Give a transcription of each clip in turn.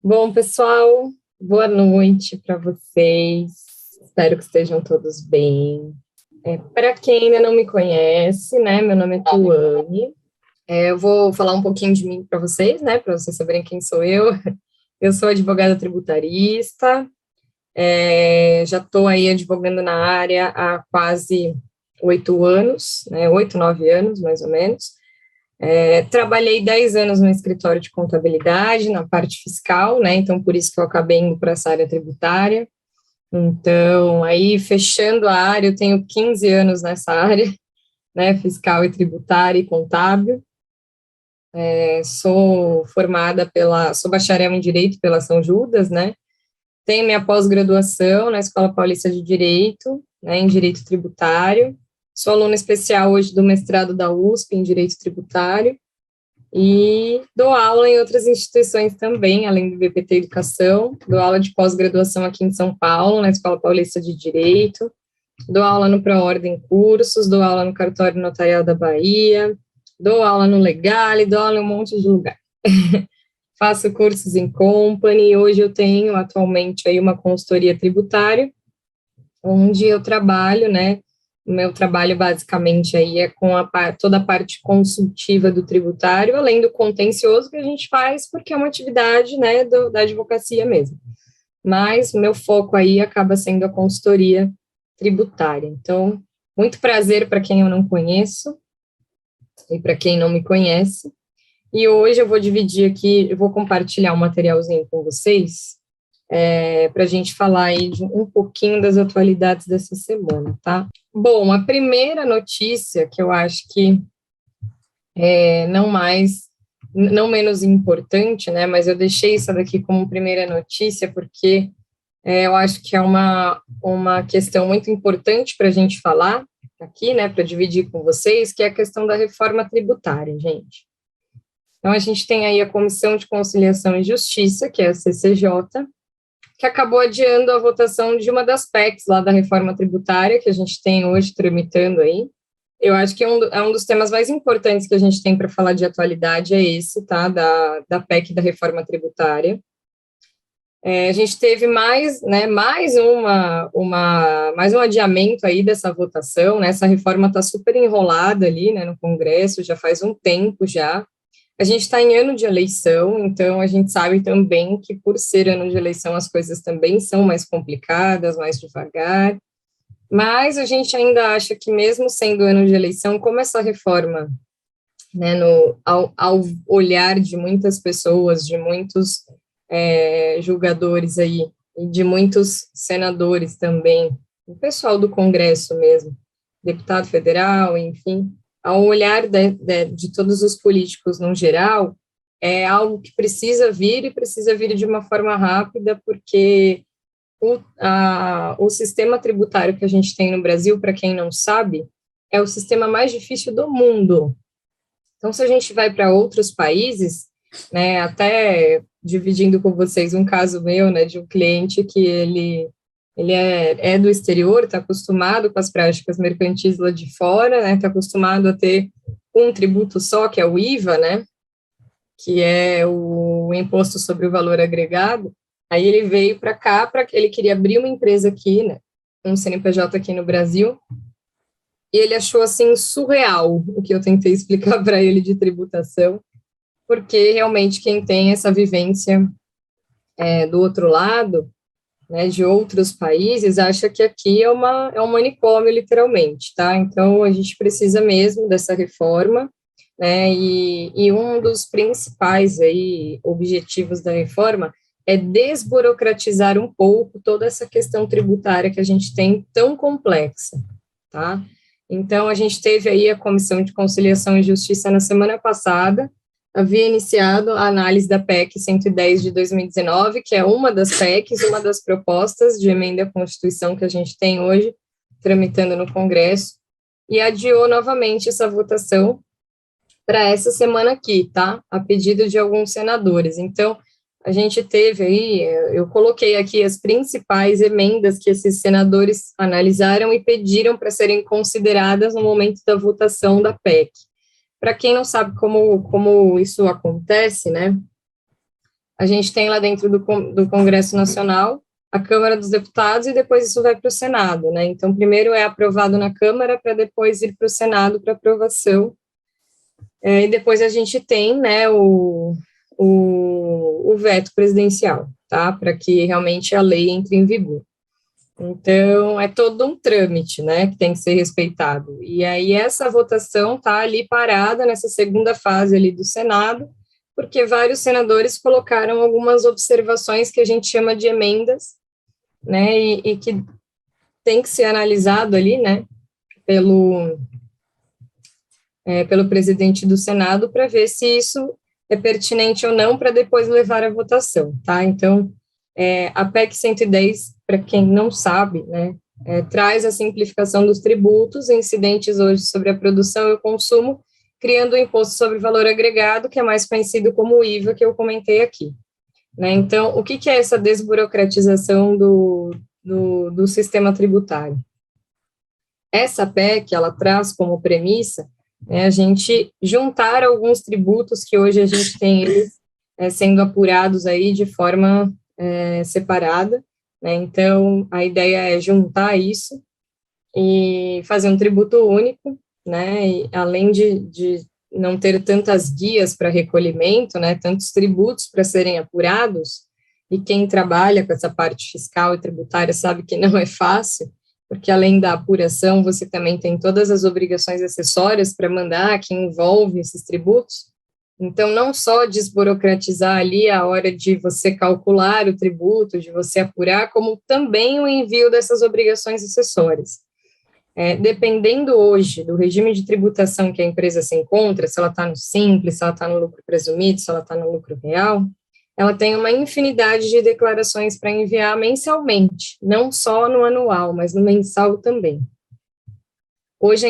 Bom, pessoal, boa noite para vocês. Espero que estejam todos bem. Para quem ainda não me conhece, né, meu nome é Tuane. Eu vou falar um pouquinho de mim para vocês, né, para vocês saberem quem sou eu. Eu sou advogada tributarista, já estou aí advogando na área há quase 8 anos, né, 8, 9 anos, mais ou menos. Trabalhei 10 anos no escritório de contabilidade, na parte fiscal, né, então por isso que eu acabei indo para essa área tributária. Então, aí, fechando a área, eu tenho 15 anos nessa área, né, fiscal e tributária e contábil. Sou bacharel em Direito pela São Judas, né, tenho minha pós-graduação na Escola Paulista de Direito, né, em Direito Tributário, sou aluna especial hoje do mestrado da USP em Direito Tributário, e dou aula em outras instituições também, além do BPT Educação, dou aula de pós-graduação aqui em São Paulo, na Escola Paulista de Direito, dou aula no ProOrdem Cursos, dou aula no Cartório Notarial da Bahia, dou aula no Legale, dou aula em um monte de lugar. Faço cursos em company, hoje eu tenho atualmente aí uma consultoria tributária, onde eu trabalho, né, o meu trabalho basicamente aí é com toda a parte consultiva do tributário, além do contencioso que a gente faz, porque é uma atividade, né, da advocacia mesmo. Mas o meu foco aí acaba sendo a consultoria tributária. Então, muito prazer para quem eu não conheço e para quem não me conhece. E hoje eu vou dividir aqui, eu vou compartilhar um materialzinho com vocês, para a gente falar aí de um pouquinho das atualidades dessa semana, tá? Bom, a primeira notícia que eu acho que não menos importante, né, mas eu deixei isso daqui como primeira notícia porque eu acho que é uma questão muito importante para a gente falar aqui, né, para dividir com vocês, que é a questão da reforma tributária, gente. Então, a gente tem aí a Comissão de Conciliação e Justiça, que é a CCJ, que acabou adiando a votação de uma das PECs lá da reforma tributária, que a gente tem hoje tramitando aí. Eu acho que é um dos temas mais importantes que a gente tem para falar de atualidade, é esse, tá, da PEC da reforma tributária. A gente teve mais um adiamento aí dessa votação, né, essa reforma está super enrolada ali, né, no Congresso, já faz um tempo já. A gente está em ano de eleição, então a gente sabe também que por ser ano de eleição as coisas também são mais complicadas, mais devagar, mas a gente ainda acha que mesmo sendo ano de eleição, como essa reforma, né, ao olhar de muitas pessoas, de muitos julgadores aí, e de muitos senadores também, o pessoal do Congresso mesmo, deputado federal, enfim, ao olhar de todos os políticos no geral, é algo que precisa vir e precisa vir de uma forma rápida, porque o sistema tributário que a gente tem no Brasil, para quem não sabe, é o sistema mais difícil do mundo. Então, se a gente vai para outros países, né, até dividindo com vocês um caso meu, né, de um cliente que ele é do exterior, está acostumado com as práticas mercantis lá de fora, né, está acostumado a ter um tributo só, que é o IVA, né, que é o Imposto sobre o Valor Agregado. Aí ele veio para cá, ele queria abrir uma empresa aqui, né, um CNPJ aqui no Brasil, e ele achou, assim, surreal o que eu tentei explicar para ele de tributação, porque realmente quem tem essa vivência do outro lado, né, de outros países, acha que aqui é um manicômio, literalmente, tá? Então, a gente precisa mesmo dessa reforma, né, e um dos principais aí objetivos da reforma é desburocratizar um pouco toda essa questão tributária que a gente tem tão complexa, tá? Então, a gente teve aí a Comissão de Conciliação e Justiça na semana passada, havia iniciado a análise da PEC 110 de 2019, que é uma das PECs, uma das propostas de emenda à Constituição que a gente tem hoje, tramitando no Congresso, e adiou novamente essa votação para essa semana aqui, tá? A pedido de alguns senadores. Então, a gente teve aí, eu coloquei aqui as principais emendas que esses senadores analisaram e pediram para serem consideradas no momento da votação da PEC. Para quem não sabe como isso acontece, né, a gente tem lá dentro do Congresso Nacional a Câmara dos Deputados e depois isso vai para o Senado, né? Então, primeiro é aprovado na Câmara para depois ir para o Senado para aprovação. E depois a gente tem, né, o veto presidencial, tá? Para que realmente a lei entre em vigor. Então, é todo um trâmite, né, que tem que ser respeitado. E aí, essa votação está ali parada nessa segunda fase ali do Senado, porque vários senadores colocaram algumas observações que a gente chama de emendas, né, e que tem que ser analisado ali, né, pelo presidente do Senado para ver se isso é pertinente ou não para depois levar à votação, tá? Então, a PEC 110, para quem não sabe, né, traz a simplificação dos tributos incidentes hoje sobre a produção e o consumo, criando o imposto sobre valor agregado, que é mais conhecido como o IVA, que eu comentei aqui. Né? Então, o que é essa desburocratização do sistema tributário? Essa PEC, ela traz como premissa, né, a gente juntar alguns tributos que hoje a gente tem eles sendo apurados aí de forma separada, né? Então, a ideia é juntar isso e fazer um tributo único, né, e além de não ter tantas guias para recolhimento, né, tantos tributos para serem apurados, e quem trabalha com essa parte fiscal e tributária sabe que não é fácil, porque além da apuração, você também tem todas as obrigações acessórias para mandar, que envolve esses tributos. Então, não só desburocratizar ali a hora de você calcular o tributo, de você apurar, como também o envio dessas obrigações acessórias. Dependendo hoje do regime de tributação que a empresa se encontra, se ela está no simples, se ela está no lucro presumido, se ela está no lucro real, ela tem uma infinidade de declarações para enviar mensalmente, não só no anual, mas no mensal também. Hoje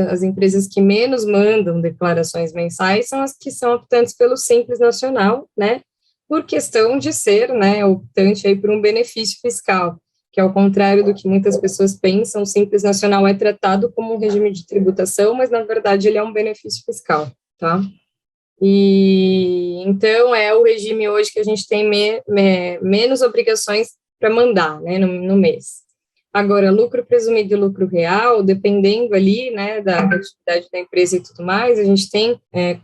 as empresas que menos mandam declarações mensais são as que são optantes pelo Simples Nacional, né, por questão de ser, né, optante aí por um benefício fiscal, que ao contrário do que muitas pessoas pensam, o Simples Nacional é tratado como um regime de tributação, mas na verdade ele é um benefício fiscal, tá? E então é o regime hoje que a gente tem menos obrigações para mandar, né, no mês. Agora, lucro presumido e lucro real, dependendo ali, né, da atividade da empresa e tudo mais, a gente tem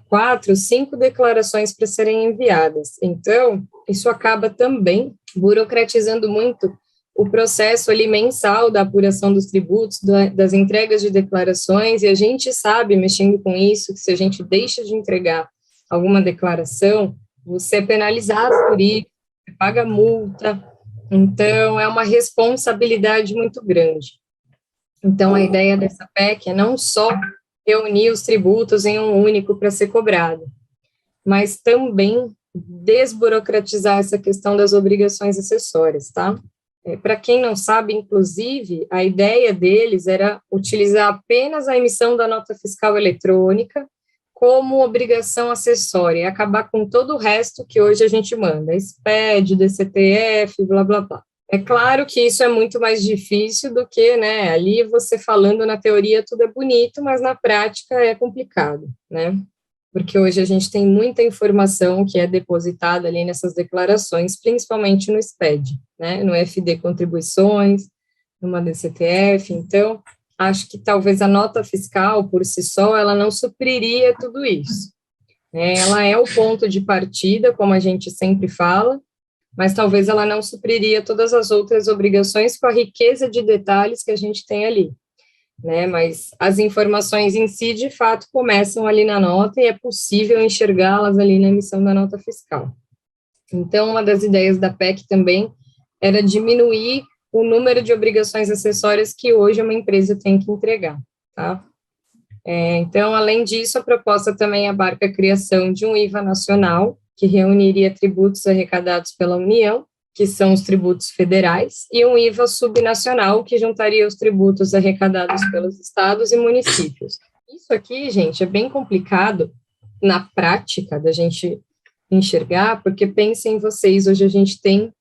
4, 5 declarações para serem enviadas. Então, isso acaba também burocratizando muito o processo ali mensal da apuração dos tributos, das entregas de declarações, e a gente sabe, mexendo com isso, que se a gente deixa de entregar alguma declaração, você é penalizado por isso, você paga multa, então é uma responsabilidade muito grande. Então, a ideia dessa PEC é não só reunir os tributos em um único para ser cobrado, mas também desburocratizar essa questão das obrigações acessórias, tá? Para quem não sabe, inclusive, a ideia deles era utilizar apenas a emissão da nota fiscal eletrônica como obrigação acessória, e acabar com todo o resto que hoje a gente manda, SPED, DCTF, blá, blá, blá. É claro que isso é muito mais difícil do que, né, ali você falando na teoria tudo é bonito, mas na prática é complicado, né? Porque hoje a gente tem muita informação que é depositada ali nessas declarações, principalmente no SPED, né, no FD Contribuições, numa DCTF, então, acho que talvez a nota fiscal, por si só, ela não supriria tudo isso. Ela é o ponto de partida, como a gente sempre fala, mas talvez ela não supriria todas as outras obrigações com a riqueza de detalhes que a gente tem ali. Né, mas as informações em si, de fato, começam ali na nota e é possível enxergá-las ali na emissão da nota fiscal. Então, uma das ideias da PEC também era diminuir o número de obrigações acessórias que hoje uma empresa tem que entregar, tá? Então, além disso, a proposta também abarca a criação de um IVA nacional, que reuniria tributos arrecadados pela União, que são os tributos federais, e um IVA subnacional, que juntaria os tributos arrecadados pelos estados e municípios. Isso aqui, gente, é bem complicado na prática da gente enxergar, porque pensem vocês, hoje a gente tem,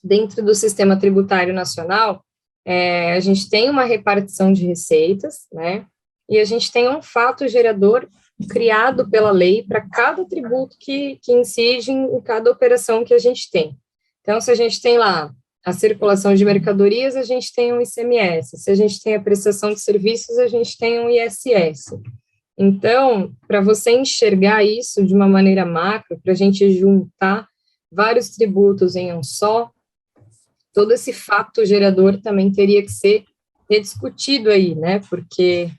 dentro do sistema tributário nacional, a gente tem uma repartição de receitas, né, e a gente tem um fato gerador criado pela lei para cada tributo que incide em cada operação que a gente tem. Então, se a gente tem lá a circulação de mercadorias, a gente tem um ICMS. Se a gente tem a prestação de serviços, a gente tem um ISS. Então, para você enxergar isso de uma maneira macro, para a gente juntar vários tributos em um só, todo esse fato gerador também teria que ser rediscutido aí, né? Porque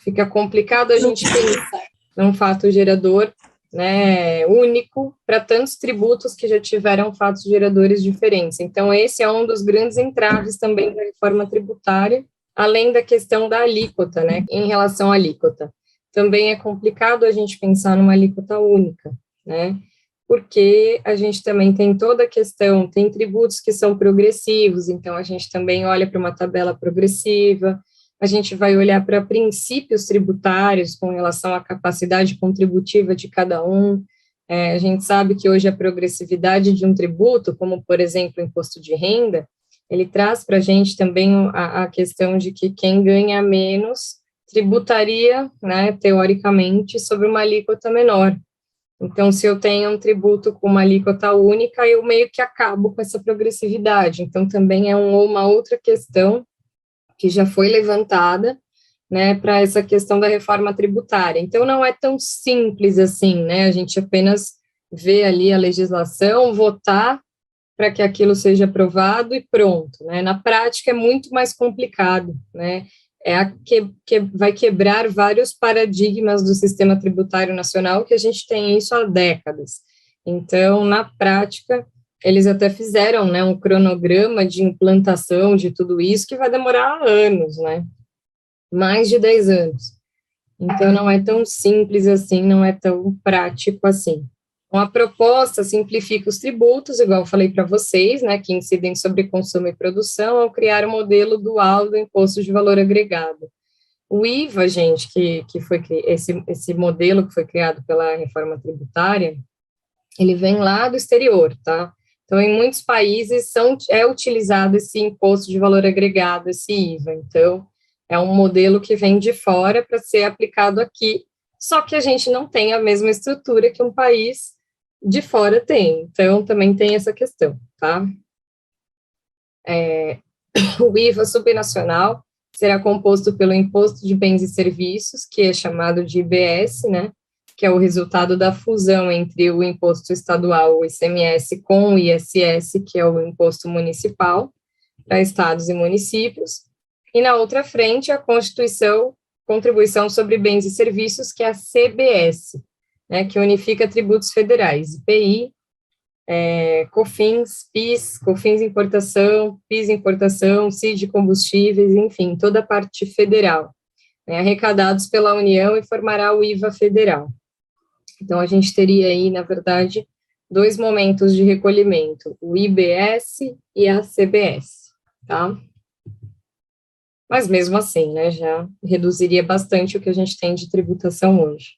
fica complicado a gente pensar num fato gerador, né, único para tantos tributos que já tiveram fatos geradores diferentes. Então, esse é um dos grandes entraves também da reforma tributária, além da questão da alíquota, né, em relação à alíquota. Também é complicado a gente pensar numa alíquota única, né, porque a gente também tem toda a questão, tem tributos que são progressivos, então a gente também olha para uma tabela progressiva, a gente vai olhar para princípios tributários com relação à capacidade contributiva de cada um. A gente sabe que hoje a progressividade de um tributo, como, por exemplo, o imposto de renda, ele traz para a gente também a questão de que quem ganha menos tributaria, né, teoricamente, sobre uma alíquota menor. Então, se eu tenho um tributo com uma alíquota única, eu meio que acabo com essa progressividade. Então, também é uma outra questão que já foi levantada, né, para essa questão da reforma tributária. Então, não é tão simples assim, né, a gente apenas vê ali a legislação, votar para que aquilo seja aprovado e pronto, né, na prática é muito mais complicado, né, que vai quebrar vários paradigmas do sistema tributário nacional, que a gente tem isso há décadas. Então, na prática, eles até fizeram, né, um cronograma de implantação de tudo isso, que vai demorar anos, né, mais de 10 anos. Então, não é tão simples assim, não é tão prático assim. Então, a proposta simplifica os tributos, igual eu falei para vocês, né, que incidem sobre consumo e produção, ao criar um modelo dual do imposto de valor agregado. O IVA, gente, que foi esse modelo que foi criado pela reforma tributária, ele vem lá do exterior, tá? Então, em muitos países é utilizado esse imposto de valor agregado, esse IVA. Então, é um modelo que vem de fora para ser aplicado aqui, só que a gente não tem a mesma estrutura que um país de fora tem. Então, também tem essa questão, tá? O IVA subnacional será composto pelo Imposto de Bens e Serviços, que é chamado de IBS, né? Que é o resultado da fusão entre o imposto estadual, o ICMS, com o ISS, que é o imposto municipal, para estados e municípios, e na outra frente, a Contribuição sobre Bens e Serviços, que é a CBS, né, que unifica tributos federais, IPI, COFINS, PIS, COFINS importação, PIS importação, CID combustíveis, enfim, toda a parte federal, né, arrecadados pela União e formará o IVA federal. Então, a gente teria aí, na verdade, dois momentos de recolhimento, o IBS e a CBS, tá? Mas, mesmo assim, né, já reduziria bastante o que a gente tem de tributação hoje.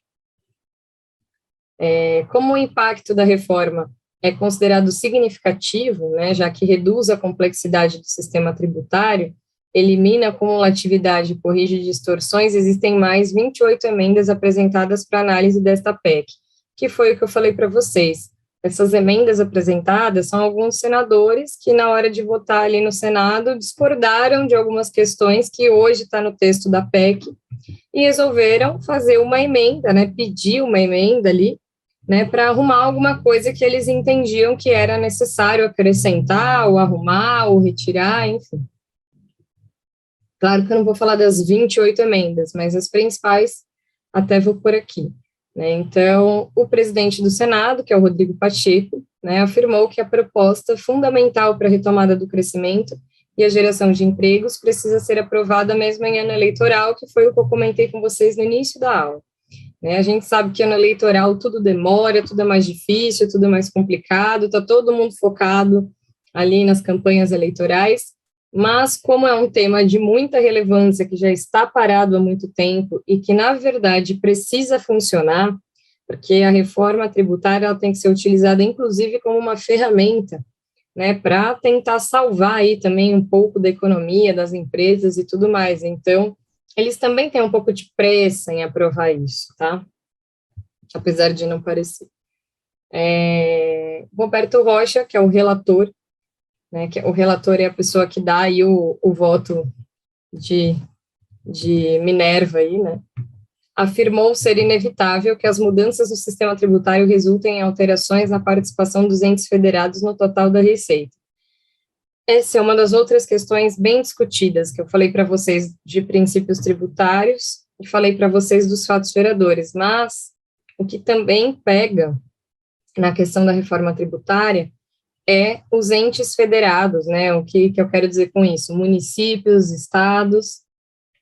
Como o impacto da reforma é considerado significativo, né, já que reduz a complexidade do sistema tributário, elimina a cumulatividade e corrige distorções, existem mais 28 emendas apresentadas para análise desta PEC, que foi o que eu falei para vocês. Essas emendas apresentadas são alguns senadores que, na hora de votar ali no Senado, discordaram de algumas questões que hoje está no texto da PEC e resolveram fazer uma emenda, né, pedir uma emenda ali, né, para arrumar alguma coisa que eles entendiam que era necessário acrescentar, ou arrumar, ou retirar, enfim. Claro que eu não vou falar das 28 emendas, mas as principais até vou por aqui, né. Então, o presidente do Senado, que é o Rodrigo Pacheco, né, afirmou que a proposta fundamental para a retomada do crescimento e a geração de empregos precisa ser aprovada mesmo em ano eleitoral, que foi o que eu comentei com vocês no início da aula. A gente sabe que ano eleitoral tudo demora, tudo é mais difícil, tudo é mais complicado, está todo mundo focado ali nas campanhas eleitorais, mas como é um tema de muita relevância, que já está parado há muito tempo e que, na verdade, precisa funcionar, porque a reforma tributária ela tem que ser utilizada, inclusive, como uma ferramenta, né, para tentar salvar aí também um pouco da economia, das empresas e tudo mais. Então, eles também têm um pouco de pressa em aprovar isso, tá? apesar de não parecer. Roberto Rocha, que é o relator, né, que o relator é a pessoa que dá aí o voto de Minerva aí, né, afirmou ser inevitável que as mudanças no sistema tributário resultem em alterações na participação dos entes federados no total da receita. Essa é uma das outras questões bem discutidas, que eu falei para vocês de princípios tributários e falei para vocês dos fatos geradores, mas o que também pega na questão da reforma tributária é os entes federados, né, o que eu quero dizer com isso, municípios, estados,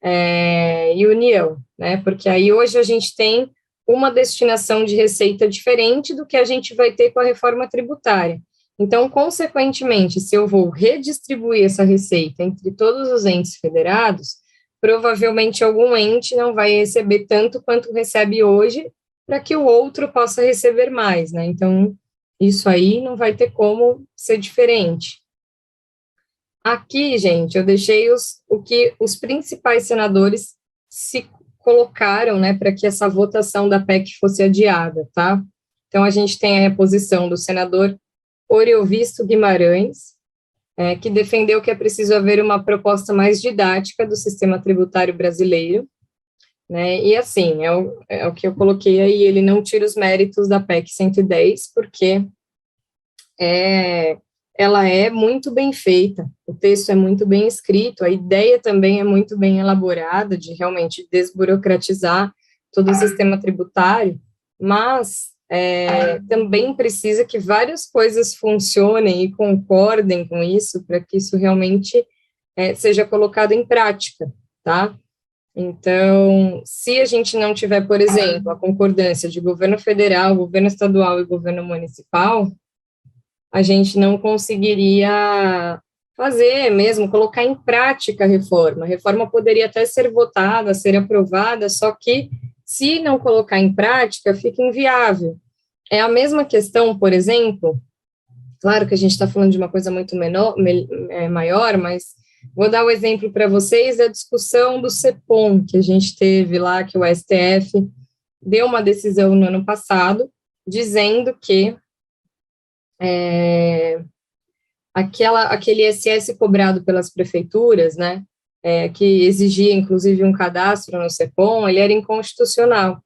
e União, né, porque aí hoje a gente tem uma destinação de receita diferente do que a gente vai ter com a reforma tributária. Então, consequentemente, se eu vou redistribuir essa receita entre todos os entes federados, provavelmente algum ente não vai receber tanto quanto recebe hoje, para que o outro possa receber mais, né, então, isso aí não vai ter como ser diferente. Aqui, gente, eu deixei o que os principais senadores se colocaram, né, para que essa votação da PEC fosse adiada, tá? Então, a gente tem a reposição do senador Oriovisto Guimarães, que defendeu que é preciso haver uma proposta mais didática do sistema tributário brasileiro, né, e assim, é o que eu coloquei aí, ele não tira os méritos da PEC 110, porque ela é muito bem feita, o texto é muito bem escrito, a ideia também é muito bem elaborada, de realmente desburocratizar todo o sistema tributário, mas também precisa que várias coisas funcionem e concordem com isso, para que isso realmente seja colocado em prática, tá? Então, se a gente não tiver, por exemplo, a concordância de governo federal, governo estadual e governo municipal, a gente não conseguiria fazer mesmo, colocar em prática a reforma. A reforma poderia até ser votada, ser aprovada, só que, se não colocar em prática, fica inviável. É a mesma questão, por exemplo, claro que a gente está falando de uma coisa muito maior, mas vou dar o exemplo para vocês da discussão do CEPOM, que a gente teve lá, que o STF deu uma decisão no ano passado, dizendo que aquele ISS cobrado pelas prefeituras, né, que exigia, inclusive, um cadastro no CEPOM, ele era inconstitucional.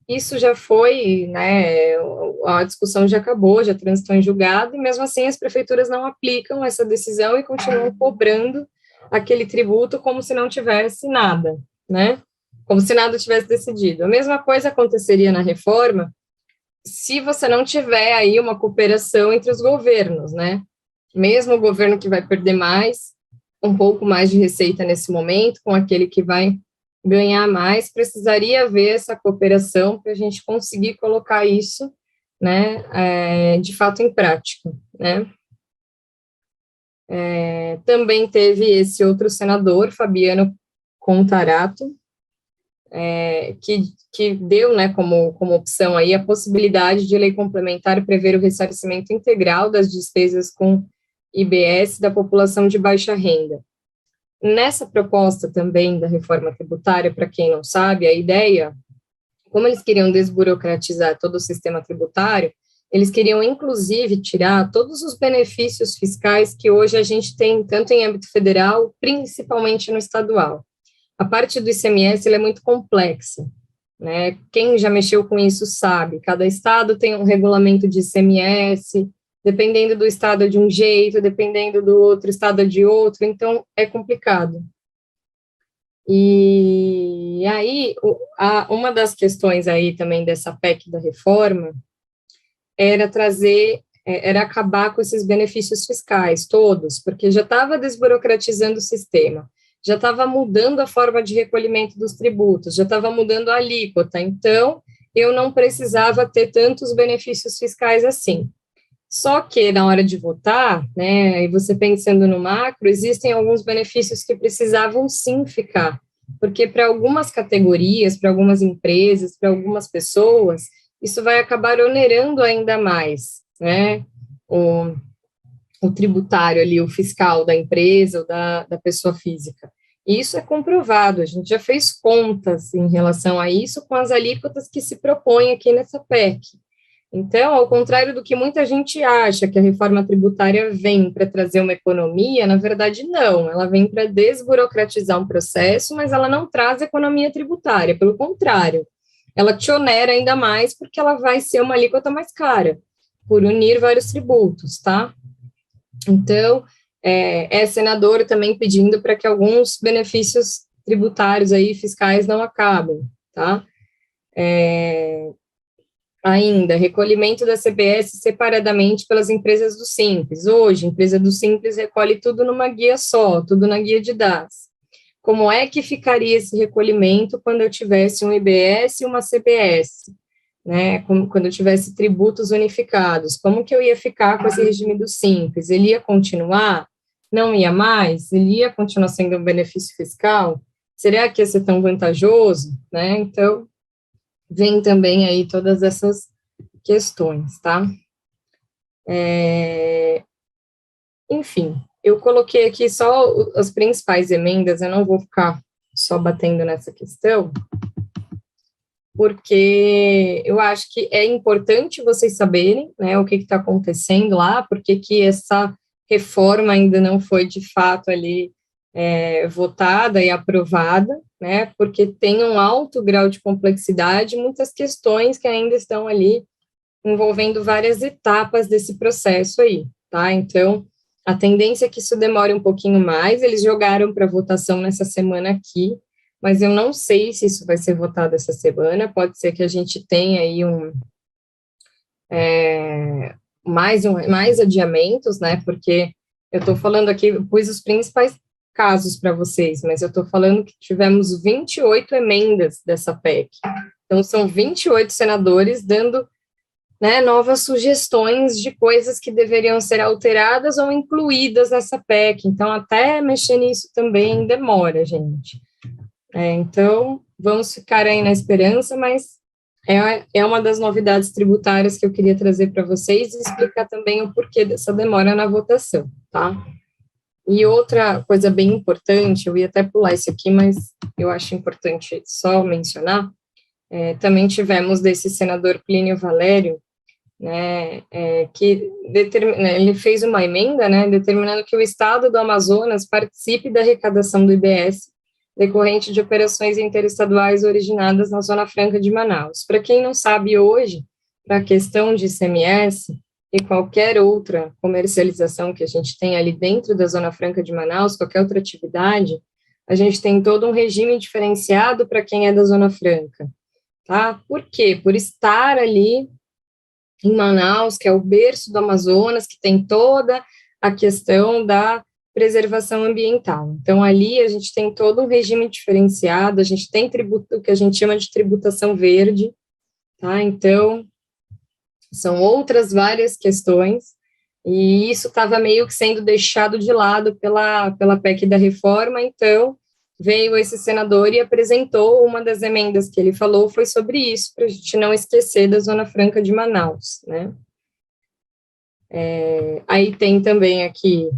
Isso já foi, né, a discussão já acabou, já transitou em julgado, e mesmo assim as prefeituras não aplicam essa decisão e continuam cobrando aquele tributo como se não tivesse nada, né, como se nada tivesse decidido. A mesma coisa aconteceria na reforma, se você não tiver aí uma cooperação entre os governos, né? Mesmo o governo que vai perder mais, um pouco mais de receita nesse momento, com aquele que vai ganhar mais, precisaria haver essa cooperação para a gente conseguir colocar isso, né, de fato em prática, né? Também teve esse outro senador, Fabiano Contarato, que deu, né, como opção aí a possibilidade de lei complementar prever o ressarcimento integral das despesas com IBS da população de baixa renda. Nessa proposta também da reforma tributária, para quem não sabe, a ideia, como eles queriam desburocratizar todo o sistema tributário, eles queriam, inclusive, tirar todos os benefícios fiscais que hoje a gente tem, tanto em âmbito federal, principalmente no estadual. A parte do ICMS ela é muito complexa, né? Quem já mexeu com isso sabe, cada estado tem um regulamento de ICMS, dependendo do estado é de um jeito, dependendo do outro estado é de outro, então é complicado. E aí, uma das questões aí também dessa PEC da reforma era acabar com esses benefícios fiscais, todos, porque já estava desburocratizando o sistema, já estava mudando a forma de recolhimento dos tributos, já estava mudando a alíquota, então eu não precisava ter tantos benefícios fiscais assim. Só que na hora de votar, né, e você pensando no macro, existem alguns benefícios que precisavam sim ficar, porque para algumas categorias, para algumas empresas, para algumas pessoas, isso vai acabar onerando ainda mais, né, o tributário ali, o fiscal da empresa ou da pessoa física. E isso é comprovado, a gente já fez contas em relação a isso com as alíquotas que se propõem aqui nessa PEC. Então, ao contrário do que muita gente acha, que a reforma tributária vem para trazer uma economia, na verdade, não. Ela vem para desburocratizar um processo, mas ela não traz economia tributária. Pelo contrário, ela te onera ainda mais, porque ela vai ser uma alíquota mais cara, por unir vários tributos, tá? Então, senador também pedindo para que alguns benefícios tributários aí, fiscais, não acabem, tá? Ainda, recolhimento da CBS separadamente pelas empresas do Simples. Hoje, a empresa do Simples recolhe tudo numa guia só, tudo na guia de DAS. Como é que ficaria esse recolhimento quando eu tivesse um IBS e uma CBS? Né, quando eu tivesse tributos unificados, como que eu ia ficar com esse regime do Simples? Ele ia continuar? Não ia mais? Ele ia continuar sendo um benefício fiscal? Será que ia ser tão vantajoso? Né? Então, vem também aí todas essas questões, tá? Enfim, eu coloquei aqui só as principais emendas, eu não vou ficar só batendo nessa questão, porque eu acho que é importante vocês saberem, né, o que está acontecendo lá, porque que essa reforma ainda não foi, de fato, ali votada e aprovada, né, porque tem um alto grau de complexidade, muitas questões que ainda estão ali envolvendo várias etapas desse processo aí, tá? Então, a tendência é que isso demore um pouquinho mais, eles jogaram para votação nessa semana aqui, mas eu não sei se isso vai ser votado essa semana, pode ser que a gente tenha aí mais adiamentos, né, porque eu estou falando aqui, pus os principais casos para vocês, mas eu estou falando que tivemos 28 emendas dessa PEC, então são 28 senadores dando, né, novas sugestões de coisas que deveriam ser alteradas ou incluídas nessa PEC, então até mexer nisso também demora, gente. Então, vamos ficar aí na esperança, mas é uma das novidades tributárias que eu queria trazer para vocês e explicar também o porquê dessa demora na votação, tá? E outra coisa bem importante, eu ia até pular isso aqui, mas eu acho importante só mencionar, também tivemos desse senador Plínio Valério, né, ele fez uma emenda, né, determinando que o Estado do Amazonas participe da arrecadação do IBS decorrente de operações interestaduais originadas na Zona Franca de Manaus. Para quem não sabe hoje, para a questão de ICMS e qualquer outra comercialização que a gente tem ali dentro da Zona Franca de Manaus, qualquer outra atividade, a gente tem todo um regime diferenciado para quem é da Zona Franca, tá? Por quê? Por estar ali em Manaus, que é o berço do Amazonas, que tem toda a questão da preservação ambiental. Então, ali a gente tem todo um regime diferenciado, a gente tem o que a gente chama de tributação verde, tá? Então, são outras várias questões, e isso estava meio que sendo deixado de lado pela PEC da reforma, então, veio esse senador e apresentou uma das emendas que ele falou, foi sobre isso, para a gente não esquecer da Zona Franca de Manaus, né? Aí tem também aqui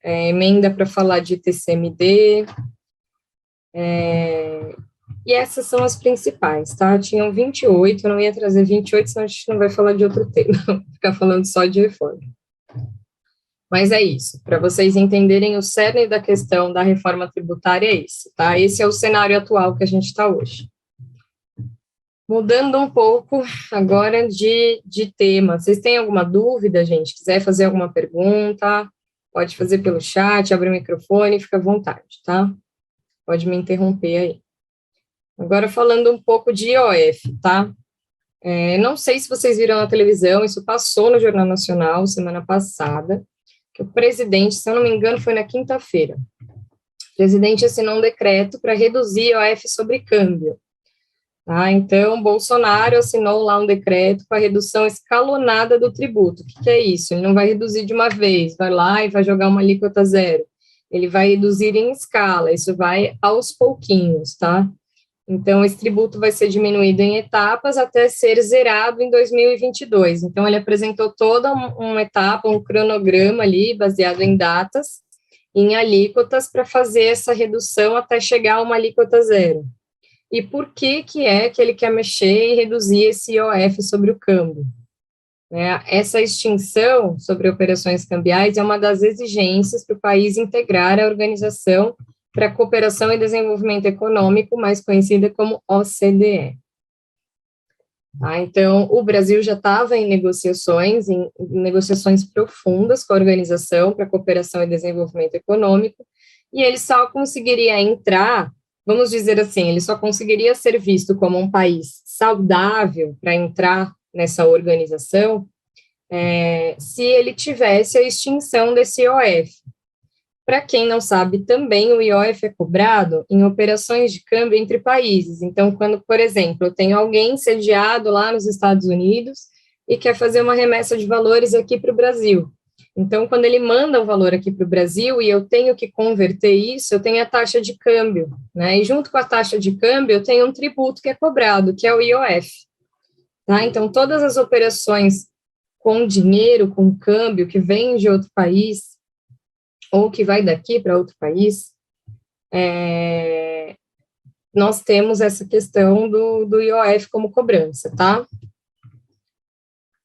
emenda para falar de TCMD, e essas são as principais, tá? Tinham 28, eu não ia trazer 28, senão a gente não vai falar de outro tema, ficar falando só de reforma. Mas é isso, para vocês entenderem o cerne da questão da reforma tributária é esse, tá? Esse é o cenário atual que a gente está hoje. Mudando um pouco agora de tema, vocês têm alguma dúvida, gente? Quiser fazer alguma pergunta, pode fazer pelo chat, abre o microfone, fica à vontade, tá? Pode me interromper aí. Agora falando um pouco de IOF, tá? Não sei se vocês viram na televisão, isso passou no Jornal Nacional semana passada, que o presidente, se eu não me engano, foi na quinta-feira, o presidente assinou um decreto para reduzir IOF sobre câmbio. Tá? Então, Bolsonaro assinou lá um decreto com a redução escalonada do tributo. O que é isso? Ele não vai reduzir de uma vez, vai lá e vai jogar uma alíquota zero. Ele vai reduzir em escala, isso vai aos pouquinhos, tá? Então, esse tributo vai ser diminuído em etapas até ser zerado em 2022. Então, ele apresentou toda uma etapa, um cronograma ali, baseado em datas, em alíquotas para fazer essa redução até chegar a uma alíquota zero. E por que é que ele quer mexer e reduzir esse IOF sobre o câmbio? Essa extinção sobre operações cambiais é uma das exigências para o país integrar a Organização para a Cooperação e Desenvolvimento Econômico, mais conhecida como OCDE. Então, o Brasil já estava em negociações profundas com a Organização para a Cooperação e Desenvolvimento Econômico, e ele só conseguiria entrar, vamos dizer assim, ele só conseguiria ser visto como um país saudável para entrar nessa organização se ele tivesse a extinção desse IOF. Para quem não sabe, também o IOF é cobrado em operações de câmbio entre países. Então, quando, por exemplo, eu tenho alguém sediado lá nos Estados Unidos e quer fazer uma remessa de valores aqui para o Brasil. Então, quando ele manda um valor aqui para o Brasil e eu tenho que converter isso, eu tenho a taxa de câmbio, né? E junto com a taxa de câmbio, eu tenho um tributo que é cobrado, que é o IOF. Tá? Então, todas as operações com dinheiro, com câmbio, que vem de outro país, ou que vai daqui para outro país, nós temos essa questão do IOF como cobrança, tá?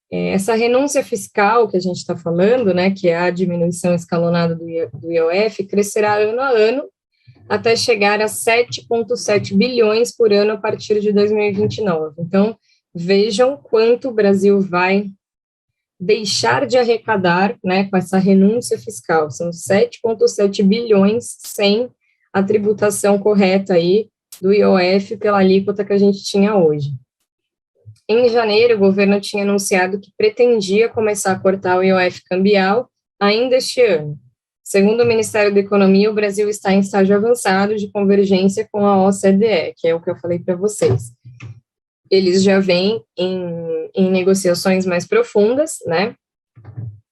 Essa renúncia fiscal que a gente está falando, né, que é a diminuição escalonada do IOF, crescerá ano a ano, até chegar a 7,7 bilhões por ano a partir de 2029. Então, vejam quanto o Brasil vai deixar de arrecadar, né, com essa renúncia fiscal. São 7,7 bilhões sem a tributação correta aí do IOF pela alíquota que a gente tinha hoje. Em janeiro, o governo tinha anunciado que pretendia começar a cortar o IOF cambial ainda este ano. Segundo o Ministério da Economia, o Brasil está em estágio avançado de convergência com a OCDE, que é o que eu falei para vocês. Eles já vêm em negociações mais profundas, né?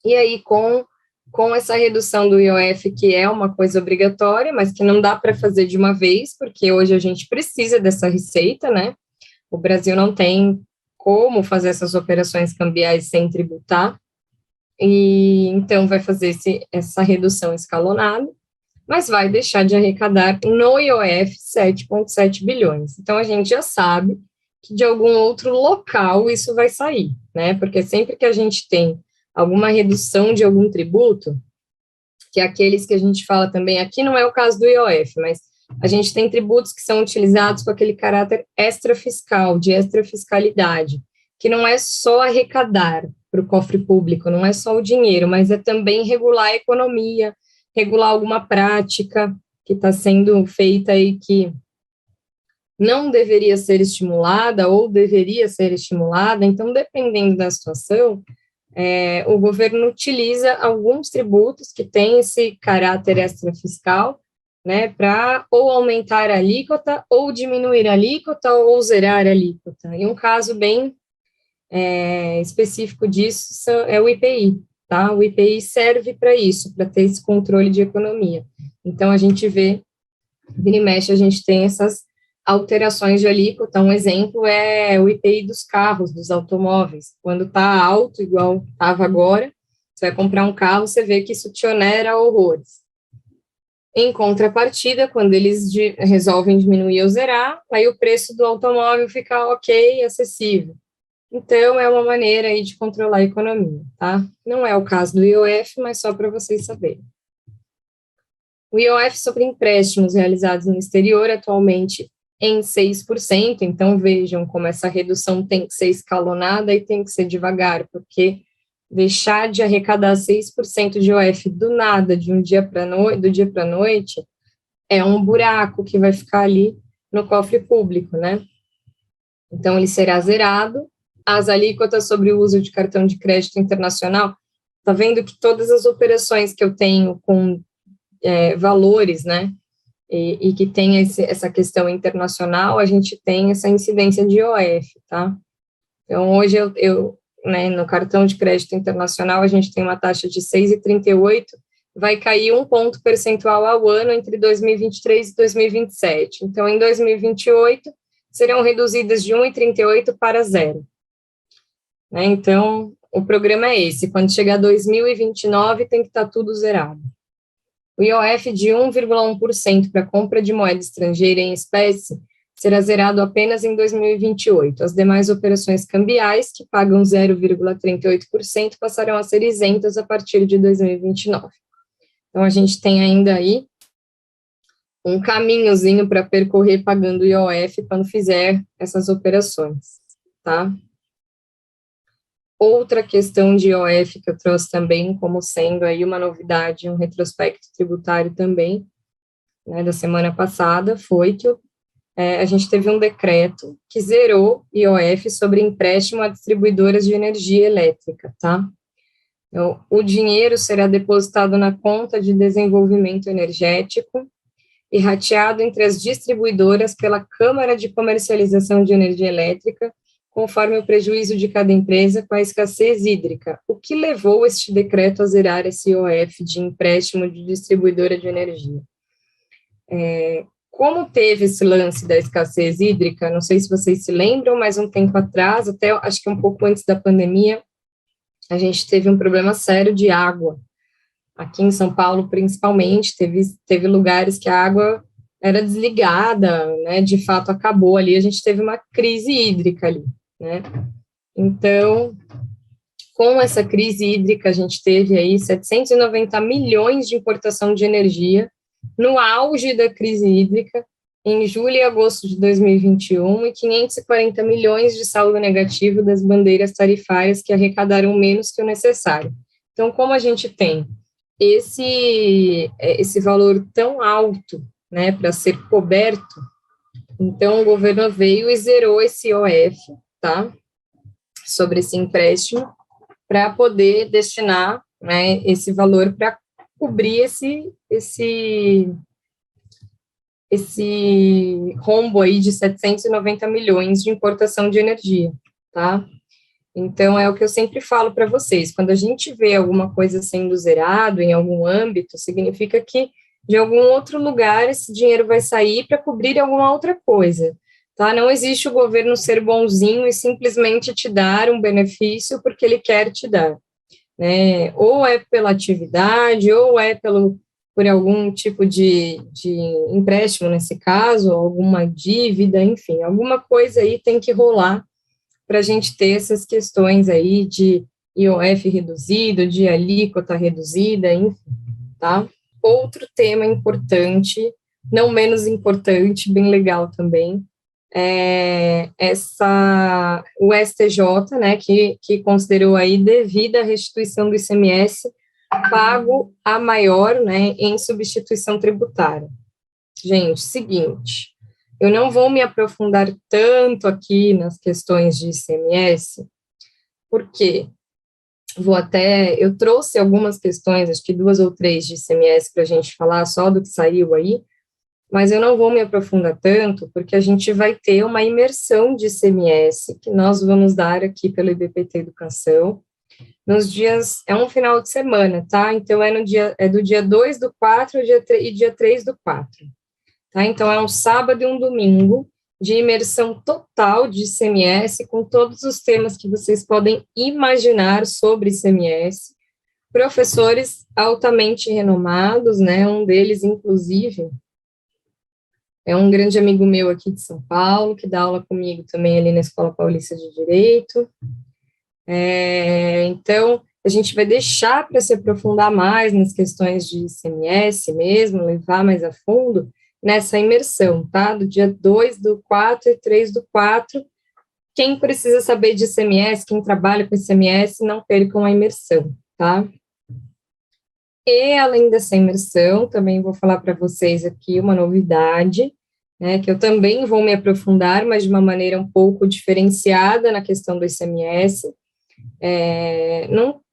E aí, com essa redução do IOF, que é uma coisa obrigatória, mas que não dá para fazer de uma vez, porque hoje a gente precisa dessa receita, né? O Brasil não tem como fazer essas operações cambiais sem tributar, e então vai fazer essa redução escalonada, mas vai deixar de arrecadar no IOF 7,7 bilhões. Então, a gente já sabe que de algum outro local isso vai sair, né? Porque sempre que a gente tem alguma redução de algum tributo, que é aqueles que a gente fala também, aqui não é o caso do IOF, mas a gente tem tributos que são utilizados com aquele caráter extrafiscal, de extrafiscalidade, que não é só arrecadar para o cofre público, não é só o dinheiro, mas é também regular a economia, regular alguma prática que está sendo feita e que não deveria ser estimulada ou deveria ser estimulada. Então, dependendo da situação, o governo utiliza alguns tributos que têm esse caráter extrafiscal, né, para ou aumentar a alíquota, ou diminuir a alíquota, ou zerar a alíquota. E um caso bem específico disso é o IPI, tá? O IPI serve para isso, para ter esse controle de economia. Então, a gente vê, vira e mexe, a gente tem essas alterações de alíquota. Um exemplo é o IPI dos carros, dos automóveis. Quando está alto, igual estava agora, você vai comprar um carro, você vê que isso te onera horrores. Em contrapartida, quando eles resolvem diminuir ou zerar, aí o preço do automóvel fica ok, acessível. Então, é uma maneira aí de controlar a economia, tá? Não é o caso do IOF, mas só para vocês saberem. O IOF sobre empréstimos realizados no exterior, atualmente em 6%, então vejam como essa redução tem que ser escalonada e tem que ser devagar, porque deixar de arrecadar 6% de IOF do nada, do dia para a noite, é um buraco que vai ficar ali no cofre público, né? Então, ele será zerado. As alíquotas sobre o uso de cartão de crédito internacional, tá vendo que todas as operações que eu tenho com valores, né, e que tem essa questão internacional, a gente tem essa incidência de IOF, tá? Então, hoje né, no cartão de crédito internacional, a gente tem uma taxa de 6,38, vai cair 1 ponto percentual ao ano entre 2023 e 2027. Então, em 2028, serão reduzidas de 1,38 para 0. Né? Então, o programa é esse, quando chegar 2029, tem que estar tudo zerado. O IOF de 1,1% para compra de moeda estrangeira em espécie será zerado apenas em 2028. As demais operações cambiais, que pagam 0,38%, passarão a ser isentas a partir de 2029. Então, a gente tem ainda aí um caminhozinho para percorrer pagando IOF quando fizer essas operações, tá? Outra questão de IOF que eu trouxe também como sendo aí uma novidade, um retrospecto tributário também, né, da semana passada, foi que a gente teve um decreto que zerou IOF sobre empréstimo a distribuidoras de energia elétrica, tá? Então, o dinheiro será depositado na conta de desenvolvimento energético e rateado entre as distribuidoras pela Câmara de Comercialização de Energia Elétrica, conforme o prejuízo de cada empresa com a escassez hídrica, o que levou este decreto a zerar esse IOF de empréstimo de distribuidora de energia. Como teve esse lance da escassez hídrica, não sei se vocês se lembram, mas um tempo atrás, até acho que um pouco antes da pandemia, a gente teve um problema sério de água. Aqui em São Paulo, principalmente, teve lugares que a água era desligada, né, de fato acabou ali, a gente teve uma crise hídrica ali, né. Então, com essa crise hídrica, a gente teve aí 790 milhões de importação de energia, no auge da crise hídrica, em julho e agosto de 2021, e 540 milhões de saldo negativo das bandeiras tarifárias que arrecadaram menos que o necessário. Então, como a gente tem esse valor tão alto, né, para ser coberto, então o governo veio e zerou esse IOF, tá, sobre esse empréstimo, para poder destinar, né, esse valor para cobrir esse rombo aí de 790 milhões de importação de energia, tá? Então, é o que eu sempre falo para vocês, quando a gente vê alguma coisa sendo zerado em algum âmbito, significa que de algum outro lugar esse dinheiro vai sair para cobrir alguma outra coisa, tá? Não existe o governo ser bonzinho e simplesmente te dar um benefício porque ele quer te dar, né? Ou é pela atividade, ou é por algum tipo de empréstimo, nesse caso, alguma dívida, enfim, alguma coisa aí tem que rolar para a gente ter essas questões aí de IOF reduzido, de alíquota reduzida, enfim, tá? Outro tema importante, não menos importante, bem legal também, é o STJ, né, que considerou aí devida a restituição do ICMS pago a maior, né, em substituição tributária. Gente, seguinte, eu não vou me aprofundar tanto aqui nas questões de ICMS, porque eu trouxe algumas questões, acho que 2 ou 3 de ICMS para a gente falar só do que saiu aí, mas eu não vou me aprofundar tanto, porque a gente vai ter uma imersão de ICMS que nós vamos dar aqui pelo IBPT Educação, nos dias, é um final de semana, tá? Então, do dia 2 do 4 e dia 3 do 4. Tá? Então, é um sábado e um domingo de imersão total de ICMS, com todos os temas que vocês podem imaginar sobre ICMS, professores altamente renomados, né, um deles, inclusive, é um grande amigo meu aqui de São Paulo, que dá aula comigo também ali na Escola Paulista de Direito. Então, a gente vai deixar para se aprofundar mais nas questões de ICMS mesmo, levar mais a fundo, nessa imersão, tá? Do dia 2 do 4 e 3 do 4. Quem precisa saber de ICMS, quem trabalha com ICMS, não percam a imersão, tá? E, além dessa imersão, também vou falar para vocês aqui uma novidade, né, que eu também vou me aprofundar, mas de uma maneira um pouco diferenciada na questão do ICMS,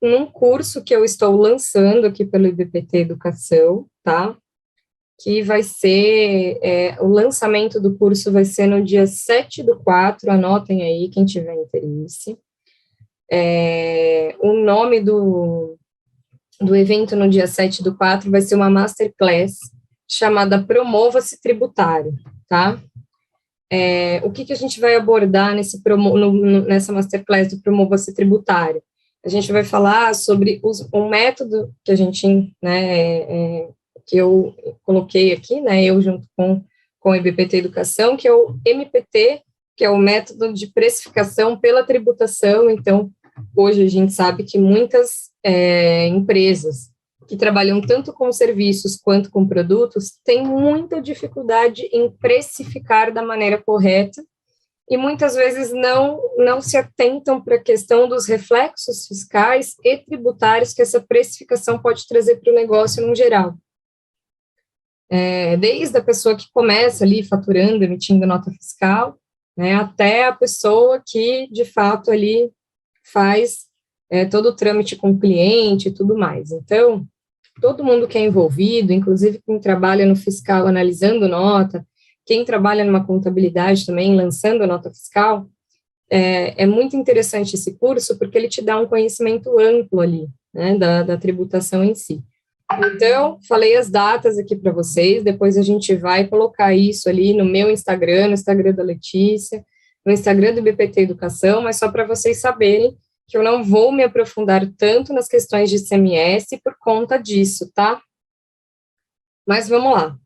num curso que eu estou lançando aqui pelo IBPT Educação, tá? Que vai ser, o lançamento do curso vai ser no dia 7 do 4, anotem aí, quem tiver interesse. O nome do evento no dia 7 do 4 vai ser uma masterclass chamada Promova-se Tributário, tá? O que a gente vai abordar nessa masterclass do Promova-se Tributário? A gente vai falar sobre o método que a gente, né, que eu coloquei aqui, né, eu junto com o IBPT Educação, que é o MPT, que é o método de precificação pela tributação. Então, hoje a gente sabe que muitas empresas que trabalham tanto com serviços quanto com produtos têm muita dificuldade em precificar da maneira correta, e muitas vezes não se atentam para a questão dos reflexos fiscais e tributários que essa precificação pode trazer para o negócio no geral. Desde a pessoa que começa ali faturando, emitindo nota fiscal, né, até a pessoa que, de fato, ali faz todo o trâmite com o cliente e tudo mais. Então, todo mundo que é envolvido, inclusive quem trabalha no fiscal analisando nota, quem trabalha numa contabilidade também, lançando nota fiscal, é muito interessante esse curso, porque ele te dá um conhecimento amplo ali, né, da tributação em si. Então, falei as datas aqui para vocês, depois a gente vai colocar isso ali no meu Instagram, no Instagram da Letícia, no Instagram do BPT Educação, mas só para vocês saberem que eu não vou me aprofundar tanto nas questões de ICMS por conta disso, tá? Mas vamos lá.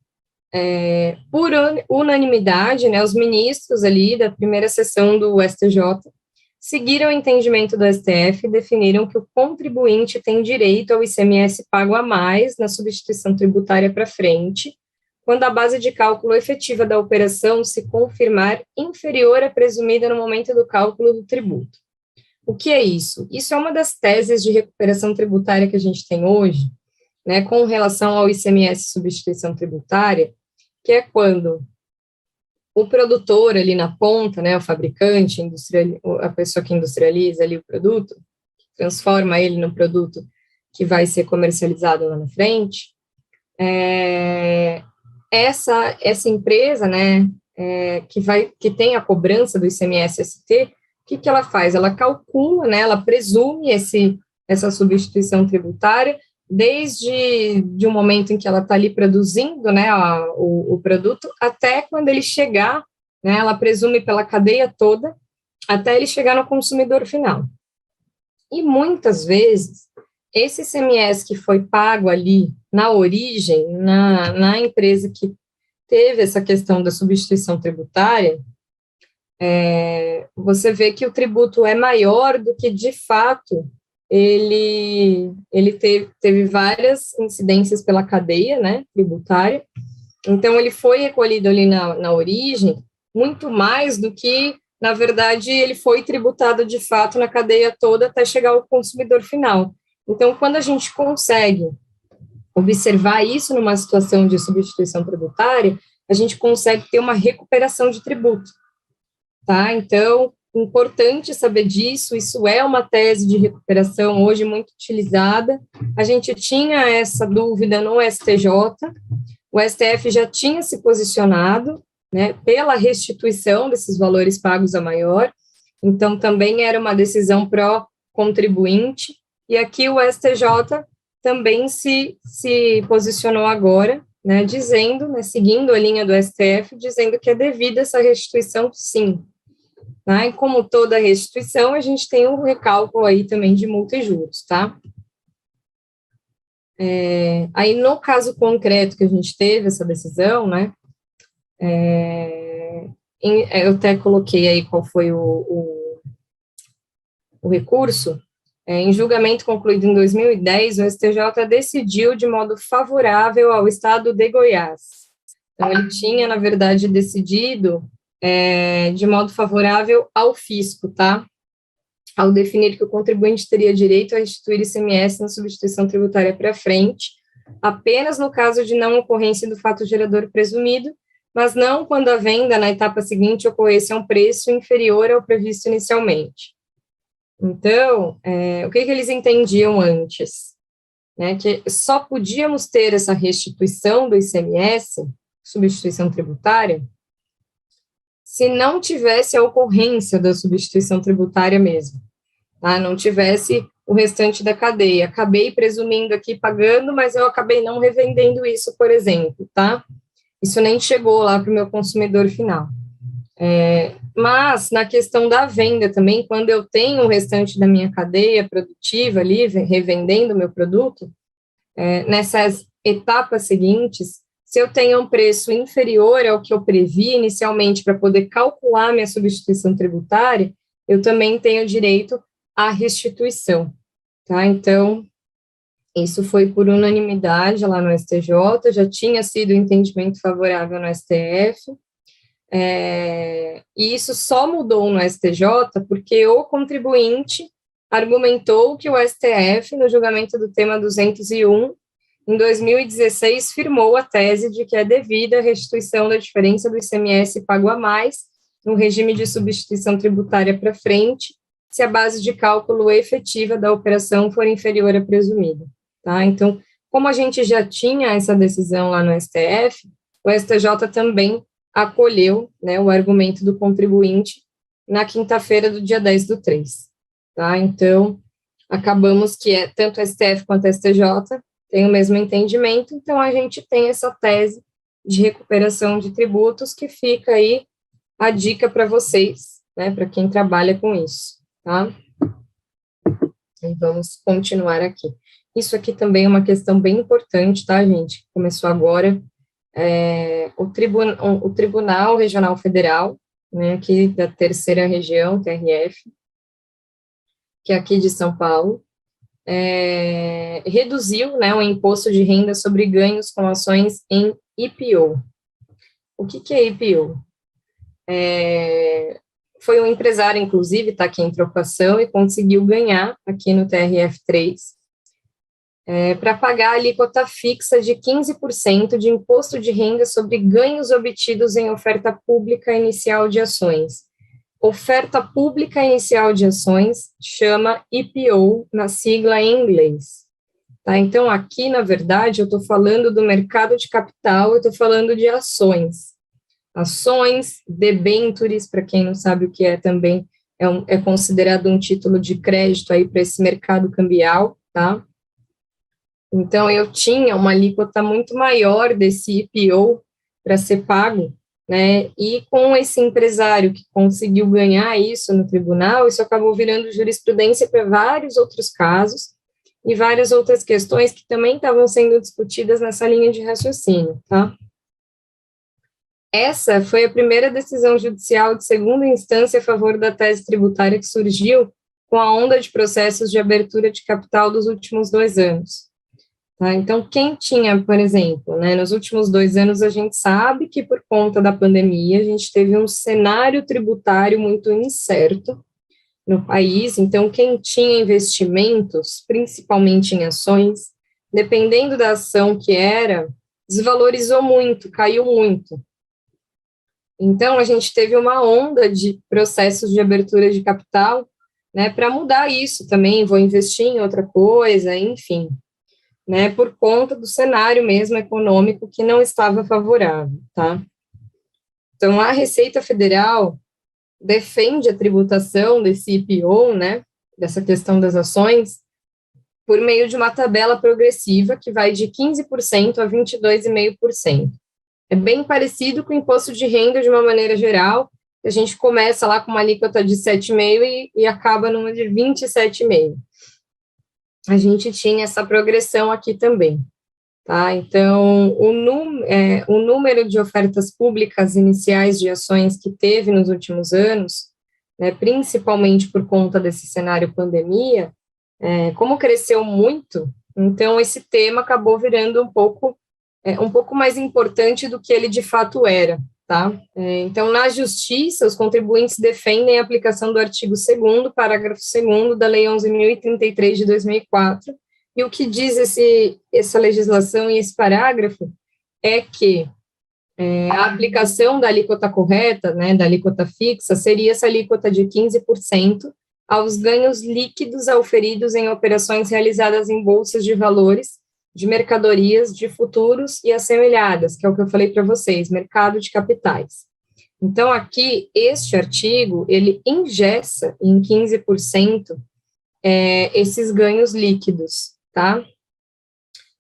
Por unanimidade, né, os ministros ali da primeira sessão do STJ seguiram o entendimento do STF e definiram que o contribuinte tem direito ao ICMS pago a mais na substituição tributária para frente, quando a base de cálculo efetiva da operação se confirmar inferior à presumida no momento do cálculo do tributo. O que é isso? Isso é uma das teses de recuperação tributária que a gente tem hoje, né, com relação ao ICMS substituição tributária, que é quando o produtor ali na ponta, né, o fabricante, a pessoa que industrializa ali o produto, transforma ele no produto que vai ser comercializado lá na frente, essa empresa, né, que tem a cobrança do ICMS-ST, o que ela faz? Ela calcula, né, ela presume essa substituição tributária desde um momento em que ela está ali produzindo, né, o produto, até quando ele chegar, né, ela presume pela cadeia toda, até ele chegar no consumidor final. E muitas vezes, esse ICMS que foi pago ali na origem, na empresa que teve essa questão da substituição tributária, você vê que o tributo é maior do que, de fato, ele teve várias incidências pela cadeia, né, tributária. Então, ele foi recolhido ali na origem muito mais do que, na verdade, ele foi tributado de fato na cadeia toda até chegar ao consumidor final. Então, quando a gente consegue observar isso numa situação de substituição tributária, a gente consegue ter uma recuperação de tributo, tá? Então, importante saber disso, isso é uma tese de recuperação hoje muito utilizada. A gente tinha essa dúvida no STJ, o STF já tinha se posicionado, né, pela restituição desses valores pagos a maior, então também era uma decisão pró-contribuinte, e aqui o STJ também se posicionou agora, né, dizendo, né, seguindo a linha do STF, dizendo que é devida essa restituição, sim. Tá? E como toda restituição, a gente tem um recálculo aí também de multa e juros, tá? Aí, no caso concreto que a gente teve essa decisão, né, eu até coloquei aí qual foi o recurso. Em julgamento concluído em 2010, o STJ decidiu de modo favorável ao Estado de Goiás. Então, ele tinha, na verdade, decidido de modo favorável ao fisco, tá? Ao definir que o contribuinte teria direito a restituir ICMS na substituição tributária para frente, apenas no caso de não ocorrência do fato gerador presumido, mas não quando a venda na etapa seguinte ocorresse a um preço inferior ao previsto inicialmente. Então, o que eles entendiam antes? Né, que só podíamos ter essa restituição do ICMS, substituição tributária, se não tivesse a ocorrência da substituição tributária mesmo, tá? Não tivesse o restante da cadeia. Acabei presumindo aqui pagando, mas eu acabei não revendendo isso, por exemplo, tá? Isso nem chegou lá para o meu consumidor final. Mas, na questão da venda também, quando eu tenho o restante da minha cadeia produtiva ali, revendendo o meu produto, etapas seguintes, se eu tenho um preço inferior ao que eu previ inicialmente para poder calcular minha substituição tributária, eu também tenho direito à restituição, tá? Então, isso foi por unanimidade lá no STJ, já tinha sido um entendimento favorável no STF, e isso só mudou no STJ porque o contribuinte argumentou que o STF, no julgamento do tema 201, em 2016, firmou a tese de que é devida a restituição da diferença do ICMS pago a mais no regime de substituição tributária para frente, se a base de cálculo efetiva da operação for inferior à presumida. Tá? Então, como a gente já tinha essa decisão lá no STF, o STJ também acolheu, né, o argumento do contribuinte na quinta-feira do dia 10/3. Tá? Então, acabamos que tanto o STF quanto o STJ têm o mesmo entendimento, então a gente tem essa tese de recuperação de tributos que fica aí a dica para vocês, né, para quem trabalha com isso, tá? E vamos continuar aqui. Isso aqui também é uma questão bem importante, tá, gente? Começou agora. O Tribunal Regional Federal, né, aqui da terceira região, TRF, que é aqui de São Paulo, reduziu, né, o imposto de renda sobre ganhos com ações em IPO. O que é IPO? Foi um empresário, inclusive, está aqui em trocação e conseguiu ganhar aqui no TRF3 para pagar a alíquota fixa de 15% de imposto de renda sobre ganhos obtidos em oferta pública inicial de ações. Oferta pública inicial de ações chama IPO, na sigla em inglês. Tá? Então, aqui, na verdade, eu estou falando do mercado de capital, eu estou falando de ações. Ações, debêntures, para quem não sabe o que é também, é considerado um título de crédito aí para esse mercado cambial, tá? Então, eu tinha uma alíquota muito maior desse IPO para ser pago, né, e com esse empresário que conseguiu ganhar isso no tribunal, isso acabou virando jurisprudência para vários outros casos e várias outras questões que também estavam sendo discutidas nessa linha de raciocínio, tá? Essa foi a primeira decisão judicial de segunda instância a favor da tese tributária que surgiu com a onda de processos de abertura de capital dos últimos 2 anos. Tá? Então, quem tinha, por exemplo, né, nos últimos 2 anos, a gente sabe que por conta da pandemia, a gente teve um cenário tributário muito incerto no país, então quem tinha investimentos, principalmente em ações, dependendo da ação que era, desvalorizou muito, caiu muito. Então, a gente teve uma onda de processos de abertura de capital, né, para mudar isso também, vou investir em outra coisa, enfim, né, por conta do cenário mesmo econômico que não estava favorável, tá? Então, a Receita Federal defende a tributação desse IPO, né, dessa questão das ações, por meio de uma tabela progressiva que vai de 15% a 22,5%. É bem parecido com o imposto de renda de uma maneira geral, a gente começa lá com uma alíquota de 7,5% e acaba numa de 27,5%. A gente tinha essa progressão aqui também, tá? Então, o número de ofertas públicas iniciais de ações que teve nos últimos anos, né, principalmente por conta desse cenário pandemia, como cresceu muito, então esse tema acabou virando um pouco mais importante do que ele de fato era, tá? Então, na Justiça, os contribuintes defendem a aplicação do artigo 2º, parágrafo 2º da Lei 11.033 de 2004, e o que diz essa legislação e esse parágrafo é que a aplicação da alíquota correta, né, da alíquota fixa, seria essa alíquota de 15% aos ganhos líquidos auferidos em operações realizadas em bolsas de valores, de mercadorias, de futuros e assemelhadas, que é o que eu falei para vocês, mercado de capitais. Então, aqui, este artigo, ele engessa em 15% esses ganhos líquidos, tá?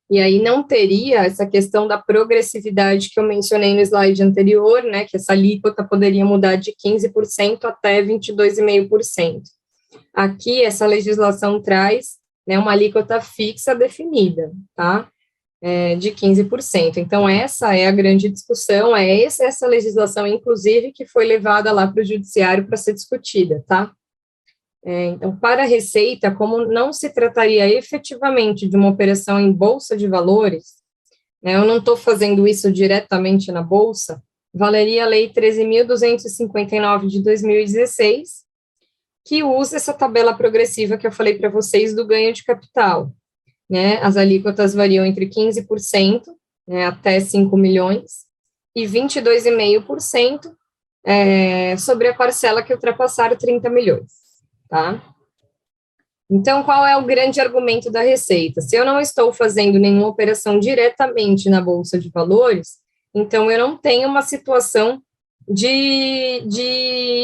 E aí não teria essa questão da progressividade que eu mencionei no slide anterior, né, que essa alíquota poderia mudar de 15% até 22,5%. Aqui, essa legislação traz, né, uma alíquota fixa definida, tá? de 15%. Então, essa é a grande discussão, essa legislação, inclusive, que foi levada lá para o judiciário para ser discutida, tá? Então, para a Receita, como não se trataria efetivamente de uma operação em bolsa de valores, né, eu não estou fazendo isso diretamente na bolsa, valeria a Lei 13.259 de 2016, que usa essa tabela progressiva que eu falei para vocês do ganho de capital, né? As alíquotas variam entre 15%, né, até 5 milhões, e 22,5% sobre a parcela que ultrapassar 30 milhões, tá? Então, qual é o grande argumento da Receita? Se eu não estou fazendo nenhuma operação diretamente na Bolsa de Valores, então eu não tenho uma situação de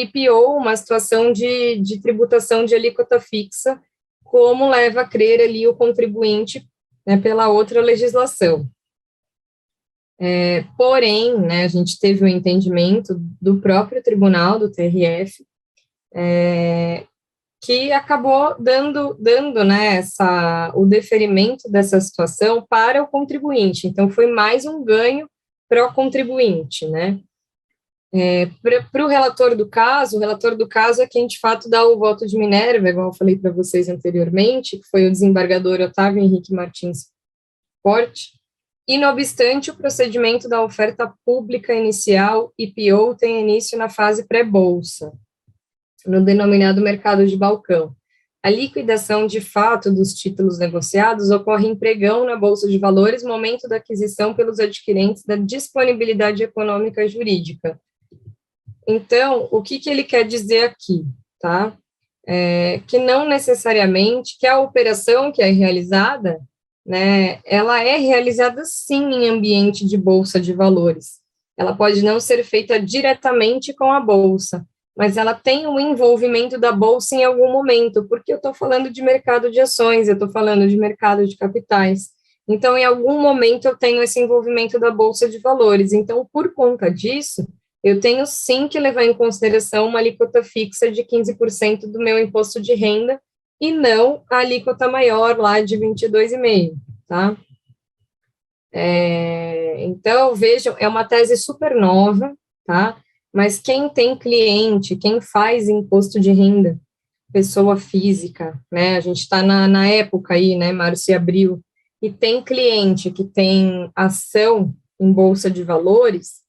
IPO, uma situação de tributação de alíquota fixa, como leva a crer ali o contribuinte, né, pela outra legislação. Porém, né, a gente teve o entendimento do próprio tribunal, do TRF, que acabou dando né, o deferimento dessa situação para o contribuinte. Então, foi mais um ganho para o contribuinte, né? Para o relator do caso é quem, de fato, dá o voto de Minerva, igual eu falei para vocês anteriormente, que foi o desembargador Otávio Henrique Martins Forte, e, não obstante, o procedimento da oferta pública inicial, IPO, tem início na fase pré-bolsa, no denominado mercado de balcão. A liquidação de fato dos títulos negociados ocorre em pregão na Bolsa de Valores, momento da aquisição pelos adquirentes da disponibilidade econômica jurídica. Então, o que ele quer dizer aqui, tá? Que não necessariamente, que a operação que é realizada, né, ela é realizada sim em ambiente de Bolsa de Valores. Ela pode não ser feita diretamente com a Bolsa, mas ela tem um envolvimento da Bolsa em algum momento, porque eu estou falando de mercado de ações, eu estou falando de mercado de capitais. Então, em algum momento, eu tenho esse envolvimento da Bolsa de Valores. Então, por conta disso, eu tenho sim que levar em consideração uma alíquota fixa de 15% do meu imposto de renda, e não a alíquota maior lá de 22,5%, tá? Então, vejam, é uma tese super nova, tá? Mas quem tem cliente, quem faz imposto de renda, pessoa física, né? A gente está na época aí, né, março e abril, e tem cliente que tem ação em bolsa de valores,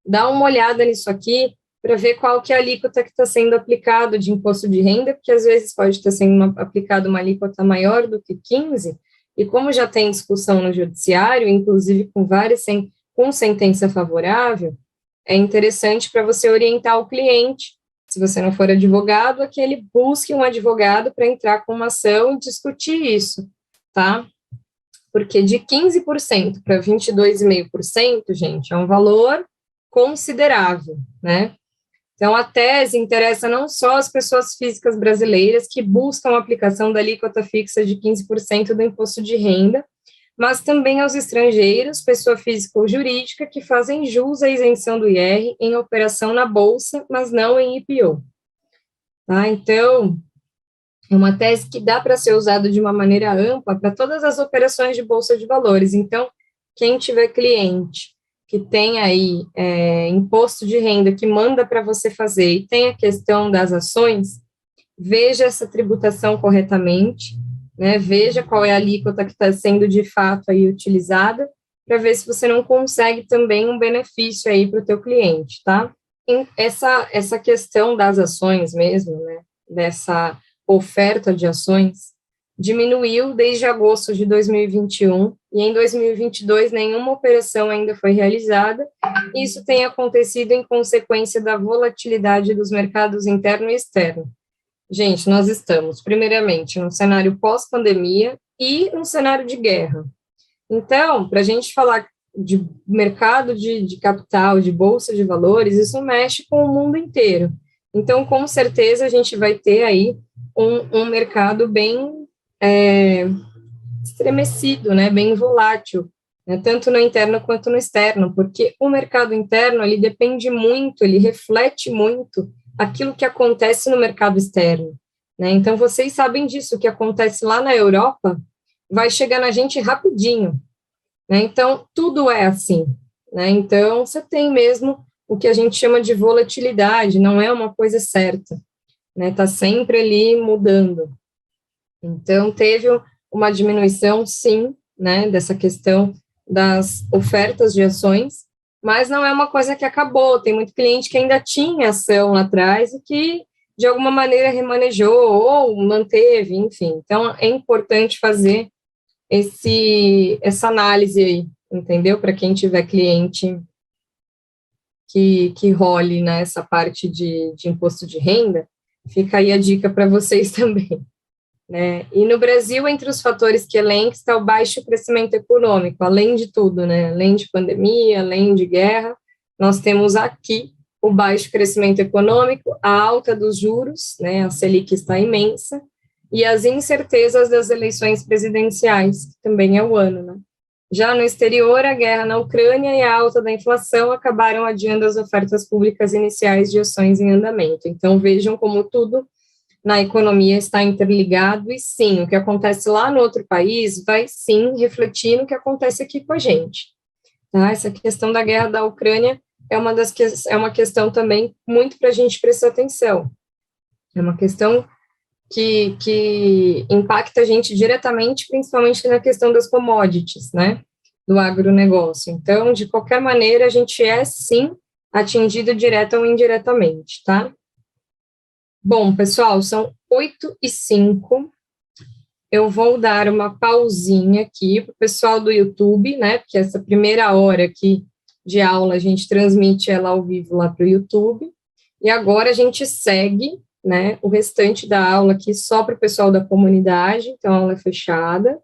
dá uma olhada nisso aqui para ver qual que é a alíquota que está sendo aplicado de imposto de renda, porque às vezes pode estar sendo aplicado uma alíquota maior do que 15%, e como já tem discussão no judiciário, inclusive com sentença favorável, é interessante para você orientar o cliente, se você não for advogado, é que ele busque um advogado para entrar com uma ação e discutir isso, tá? Porque de 15% para 22,5%, gente, é um valor considerável, né? Então, a tese interessa não só as pessoas físicas brasileiras que buscam a aplicação da alíquota fixa de 15% do imposto de renda, mas também aos estrangeiros, pessoa física ou jurídica, que fazem jus à isenção do IR em operação na Bolsa, mas não em IPO. Tá? Então, é uma tese que dá para ser usada de uma maneira ampla para todas as operações de Bolsa de Valores. Então, quem tiver cliente que tem aí imposto de renda que manda para você fazer e tem a questão das ações, veja essa tributação corretamente, né, veja qual é a alíquota que está sendo de fato aí utilizada, para ver se você não consegue também um benefício aí para o teu cliente, tá? Essa questão das ações mesmo, né, dessa oferta de ações, diminuiu desde agosto de 2021, e em 2022 nenhuma operação ainda foi realizada. Isso tem acontecido em consequência da volatilidade dos mercados interno e externo. Gente, nós estamos, primeiramente, num cenário pós-pandemia e um cenário de guerra. Então, para a gente falar de mercado de capital, de bolsa de valores, isso mexe com o mundo inteiro. Então, com certeza, a gente vai ter aí um mercado bem estremecido, né, bem volátil, né, tanto no interno quanto no externo, porque o mercado interno, ele depende muito, ele reflete muito aquilo que acontece no mercado externo, né? Então, vocês sabem disso, o que acontece lá na Europa vai chegar na gente rapidinho, né? Então, tudo é assim, né? Então, você tem mesmo o que a gente chama de volatilidade, não é uma coisa certa, né? Está sempre ali mudando. Então, teve uma diminuição, sim, né, dessa questão das ofertas de ações, mas não é uma coisa que acabou. Tem muito cliente que ainda tinha ação lá atrás e que, de alguma maneira, remanejou ou manteve, enfim. Então, é importante fazer essa análise aí, entendeu? Para quem tiver cliente que role nessa parte de imposto de renda, fica aí a dica para vocês também. Né? E no Brasil, entre os fatores que elenca, está o baixo crescimento econômico, além de tudo, né? Além de pandemia, além de guerra, nós temos aqui o baixo crescimento econômico, a alta dos juros, né? A Selic está imensa, e as incertezas das eleições presidenciais, que também é o ano, né? Já no exterior, a guerra na Ucrânia e a alta da inflação acabaram adiando as ofertas públicas iniciais de ações em andamento. Então, vejam como tudo na economia está interligado, e sim, o que acontece lá no outro país vai sim refletir no que acontece aqui com a gente. Tá? Essa questão da guerra da Ucrânia é uma questão também muito para a gente prestar atenção. É uma questão que impacta a gente diretamente, principalmente na questão das commodities, né? Do agronegócio. Então, de qualquer maneira, a gente é sim atingido direta ou indiretamente, tá? Bom, pessoal, são 8h05. Eu vou dar uma pausinha aqui para o pessoal do YouTube, né? Porque essa primeira hora aqui de aula a gente transmite ela ao vivo lá para o YouTube. E agora a gente segue, né? O restante da aula aqui só para o pessoal da comunidade, então a aula é fechada.